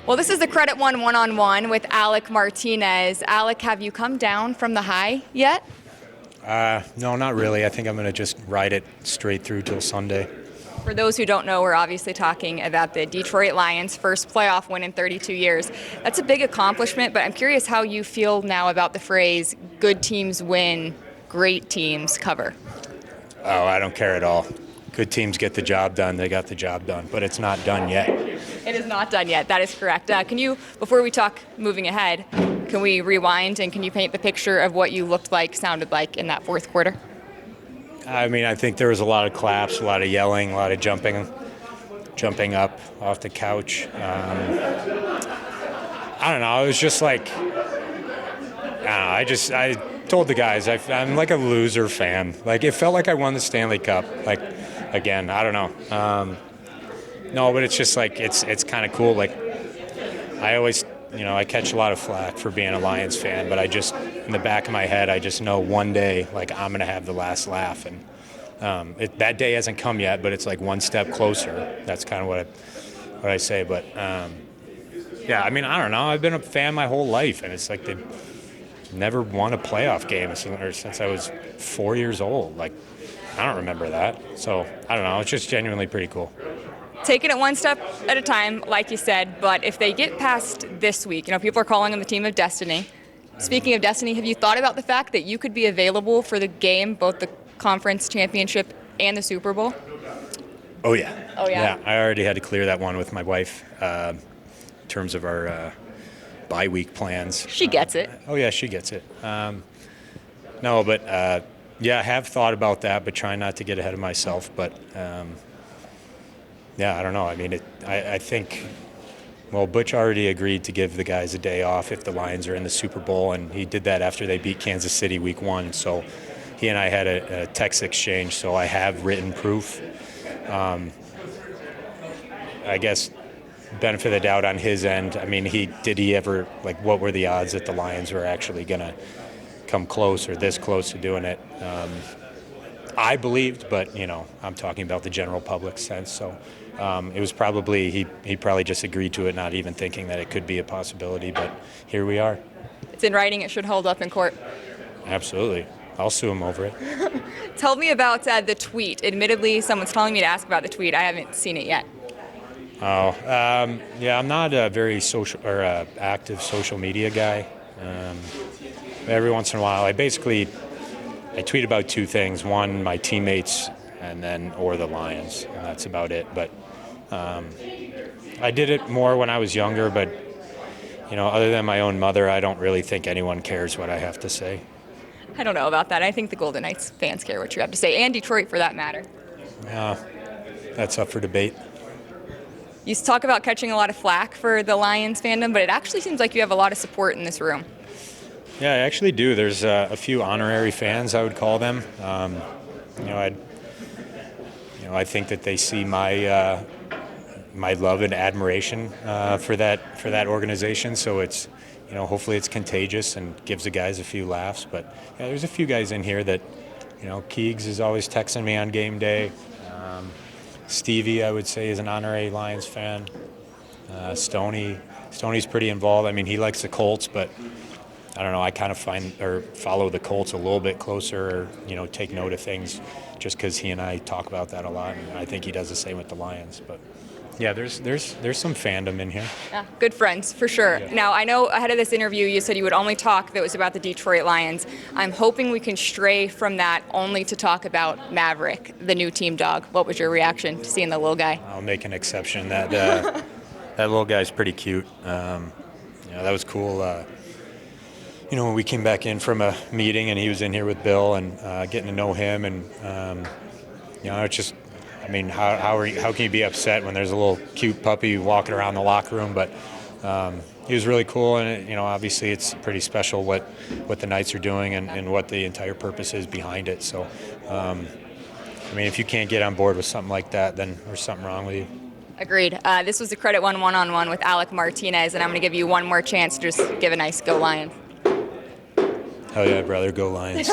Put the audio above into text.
Well, this is the Credit One one-on-one with Alec Martinez. Alec, have you come down from the high yet? No, not really. I think I'm going to just ride it straight through till Sunday. For those who don't know, we're obviously talking about the Detroit Lions' first playoff win in 32 years. That's a big accomplishment, but I'm curious how you feel now about the phrase, good teams win, great teams cover. Oh, I don't care at all. Good teams get the job done. They got the job done, but it's not done yet. It is not done yet. That is correct. Can you, before we talk moving ahead, can we rewind and can you paint the picture of what you looked like, sounded like in that fourth quarter? I mean, I think there was a lot of claps, a lot of yelling, a lot of jumping up off the couch. I don't know. It was just like, I told the guys I'm like a loser fan. Like, it felt like I won the Stanley Cup. Like, again, I don't know. No, but it's just like it's kind of cool. Like, I always, I catch a lot of flack for being a Lions fan, but I just, in the back of my head, I just know one day, like, I'm going to have the last laugh. And that day hasn't come yet, but it's like one step closer. That's kind of what I say. But, yeah, I mean, I don't know. I've been a fan my whole life, and it's like they've never won a playoff game since I was 4 years old. Like, I don't remember that. So, I don't know. It's just genuinely pretty cool. Taking it one step at a time, like you said, but if they get past this week, people are calling them the team of destiny. Speaking of destiny, have you thought about the fact that you could be available for the game, both the conference championship and the Super Bowl? Oh, yeah. Oh, yeah? Yeah, I already had to clear that one with my wife in terms of our bye week plans. She gets it. Oh, yeah, she gets it. No, but, yeah, I have thought about that, but trying not to get ahead of myself. But, yeah, I don't know. I mean, I think, well, Butch already agreed to give the guys a day off if the Lions are in the Super Bowl, and he did that after they beat Kansas City week 1. So he and I had a text exchange, so I have written proof. I guess benefit of the doubt on his end. I mean, did he ever, what were the odds that the Lions were actually going to come close or this close to doing it? I believed, but, I'm talking about the general public sense. So it was probably, he probably just agreed to it, not even thinking that it could be a possibility. But here we are. It's in writing. It should hold up in court. Absolutely. I'll sue him over it. Tell me about the tweet. Admittedly, someone's telling me to ask about the tweet. I haven't seen it yet. Oh, yeah, I'm not a very social or active social media guy. Every once in a while, I tweet about two things. One, my teammates, or the Lions, and that's about it. But I did it more when I was younger, but, other than my own mother, I don't really think anyone cares what I have to say. I don't know about that. I think the Golden Knights fans care what you have to say, and Detroit for that matter. Yeah, that's up for debate. You talk about catching a lot of flack for the Lions fandom, but it actually seems like you have a lot of support in this room. Yeah, I actually do. There's a few honorary fans, I would call them. I think that they see my love and admiration for that organization. So it's, hopefully it's contagious and gives the guys a few laughs. But yeah, there's a few guys in here that, Keegs is always texting me on game day. Stevie, I would say, is an honorary Lions fan. Stoney's pretty involved. I mean, he likes the Colts, but I don't know, I kind of follow the Colts a little bit closer or, take note of things just because he and I talk about that a lot, and I think he does the same with the Lions. But yeah, there's some fandom in here. Yeah, good friends, for sure. Yeah. Now, I know ahead of this interview you said you would only talk if it was about the Detroit Lions. I'm hoping we can stray from that only to talk about Maverick, the new team dog. What was your reaction to seeing the little guy? I'll make an exception. That little guy's pretty cute. That was cool. When we came back in from a meeting and he was in here with Bill and getting to know him, and it's just, I mean, how can you be upset when there's a little cute puppy walking around the locker room? But he was really cool, and obviously it's pretty special what the Knights are doing and what the entire purpose is behind it. So, if you can't get on board with something like that, then there's something wrong with you. Agreed. This was the Credit One one-on-one with Alec Martinez, and I'm going to give you one more chance to just give a nice go Lions. Hell yeah, brother, go Lions.